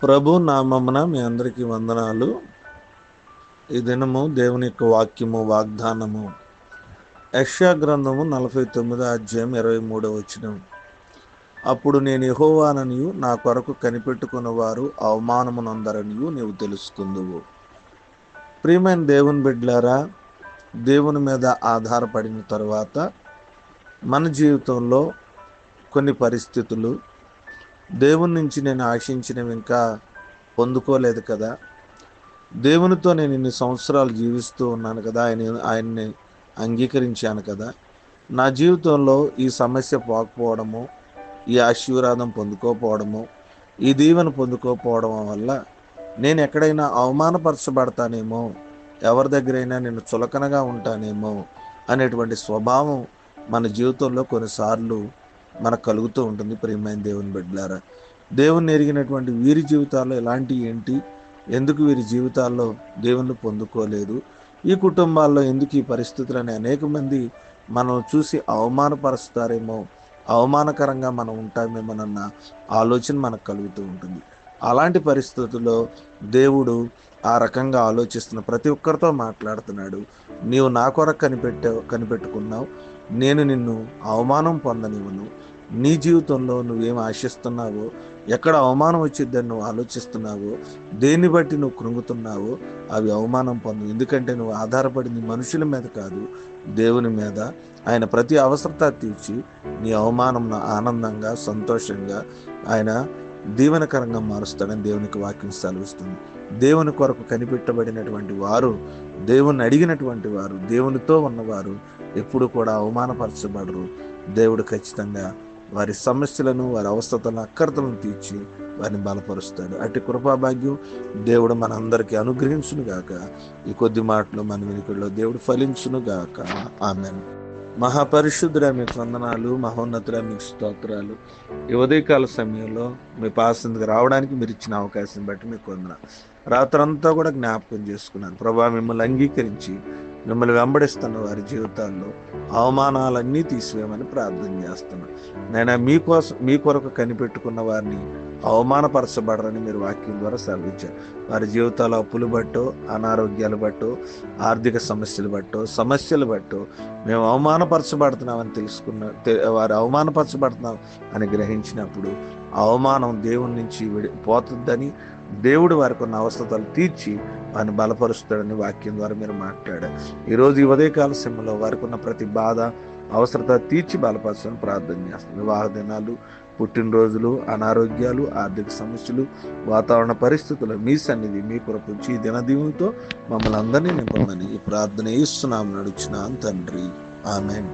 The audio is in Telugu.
ప్రభు నామమున మీ అందరికీ వందనాలు. ఈ దినము దేవుని యొక్క వాక్యము వాగ్దానము యెషయా గ్రంథము 49 అధ్యాయం 23 వచనం. అప్పుడు నేను యెహోవాననియు నా కొరకు కనిపెట్టుకున్న వారు అవమానమునందరనియు నీవు తెలుసుకుందువు. ప్రియమైన దేవుని బిడ్డలారా, దేవుని మీద ఆధారపడిన తరువాత మన జీవితంలో కొన్ని పరిస్థితులు దేవుని నుంచి నేను ఆశించినవి ఇంకా పొందుకోలేదు కదా, దేవునితో నేను ఇన్ని సంవత్సరాలు జీవిస్తూ ఉన్నాను కదా, ఆయన్ని అంగీకరించాను కదా, నా జీవితంలో ఈ సమస్య పోకపోవడము, ఈ ఆశీర్వాదం పొందుకోకపోవడము, ఈ దీవెన పొందుకోకపోవడం వల్ల నేను ఎక్కడైనా అవమానపరచబడతానేమో, ఎవరి దగ్గరైనా నేను చులకనగా ఉంటానేమో అనేటువంటి స్వభావం మన జీవితంలో కొన్నిసార్లు మనకు కలుగుతూ ఉంటుంది. ప్రియమైన దేవుని బిడ్డలారా, దేవుని ఎరిగినటువంటి వీరి జీవితాల్లో ఎలాంటి ఏంటి, ఎందుకు వీరి జీవితాల్లో దేవుణ్ణి పొందుకోలేదు, ఈ కుటుంబాల్లో ఎందుకు ఈ పరిస్థితులని అనేక మంది మనం చూసి అవమానపరుస్తారేమో, అవమానకరంగా మనం ఉంటామేమోనన్న ఆలోచన మనకు కలుగుతూ ఉంటుంది. అలాంటి పరిస్థితుల్లో దేవుడు ఆ రకంగా ఆలోచిస్తున్న ప్రతి ఒక్కరితో మాట్లాడుతున్నాడు. నీవు నా కొరకు కనిపెట్టుకున్నావు, నేను నిన్ను అవమానం పొందనివ్వను. నీ జీవితంలో నువ్వేం ఆశిస్తున్నావో, ఎక్కడ అవమానం వచ్చిద్దని నువ్వు ఆలోచిస్తున్నావో, దేన్ని బట్టి నువ్వు కృంగుతున్నావో అవి అవమానం పొందు. ఎందుకంటే నువ్వు ఆధారపడింది మనుషుల మీద కాదు, దేవుని మీద. ఆయన ప్రతి అవసరత తీర్చి నీ అవమానం ఆనందంగా, సంతోషంగా, ఆయన దీవెనకరంగా మారుస్తాడని దేవునికి వాక్యం సెలవిస్తుంది. దేవుని కొరకు కనిపెట్టబడినటువంటి వారు, దేవుని అడిగినటువంటి వారు, దేవునితో ఉన్నవారు ఎప్పుడు కూడా అవమానపరచబడరు. దేవుడు ఖచ్చితంగా వారి సమస్యలను, వారి అవసరతలను, అక్కర్తలను తీర్చి వారిని బలపరుస్తాడు. అట్టి కృపాభాగ్యం దేవుడు మన అందరికీ అనుగ్రహించును గాక. ఈ కొద్ది మాటలు మన వెనుకల్లో దేవుడు ఫలించును గాక. ఆమేన్. మహాపరిశుద్ధుడా మీకు వందనాలు, మహోన్నతుడా మీకు స్తోత్రాలు. ఈ ఉదయకాల సమయంలో మీ పాసందుకు రావడానికి మీరు ఇచ్చిన అవకాశం బట్టి మీకు వందనాలు. రాత్రంతా కూడా జ్ఞాపకం చేసుకున్నాను ప్రభా. మిమ్మల్ని అంగీకరించి మిమ్మల్ని వెంబడిస్తున్న వారి జీవితాల్లో అవమానాలన్నీ తీసివేయమని ప్రార్థన చేస్తున్నాను. నేను మీ కొరకు కనిపెట్టుకున్న వారిని అవమానపరచబడరని మీరు వాక్యం ద్వారా సెలవిచ్చారు. వారి జీవితాల్లో అప్పులు బట్టో, అనారోగ్యాలు బట్టో, ఆర్థిక సమస్యలు బట్టో మేము అవమానపరచబడుతున్నామని వారు అవమానపరచబడుతున్నాం అని గ్రహించినప్పుడు అవమానం దేవుని నుంచి పోతుందని, దేవుడు వారికి ఉన్న అవసరతలు తీర్చి వారిని బలపరుస్తాడని వాక్యం ద్వారా మీరు మాట్లాడారు. ఈరోజు ఈ ఉదయకాల సమయంలో వారికి ఉన్న ప్రతి బాధ, అవసరత తీర్చి బలపరచని ప్రార్థన చేస్తాం. వివాహ దినాలు, పుట్టినరోజులు, అనారోగ్యాలు, ఆర్థిక సమస్యలు, వాతావరణ పరిస్థితులు మీ సన్నిధి, మీ కృపంచి ఈ దినదీవులతో మమ్మల్ని అందరినీ నింపమని ఈ ప్రార్థన ఇస్తున్నాం నడుచున్నాను తండ్రి. ఆమేన్.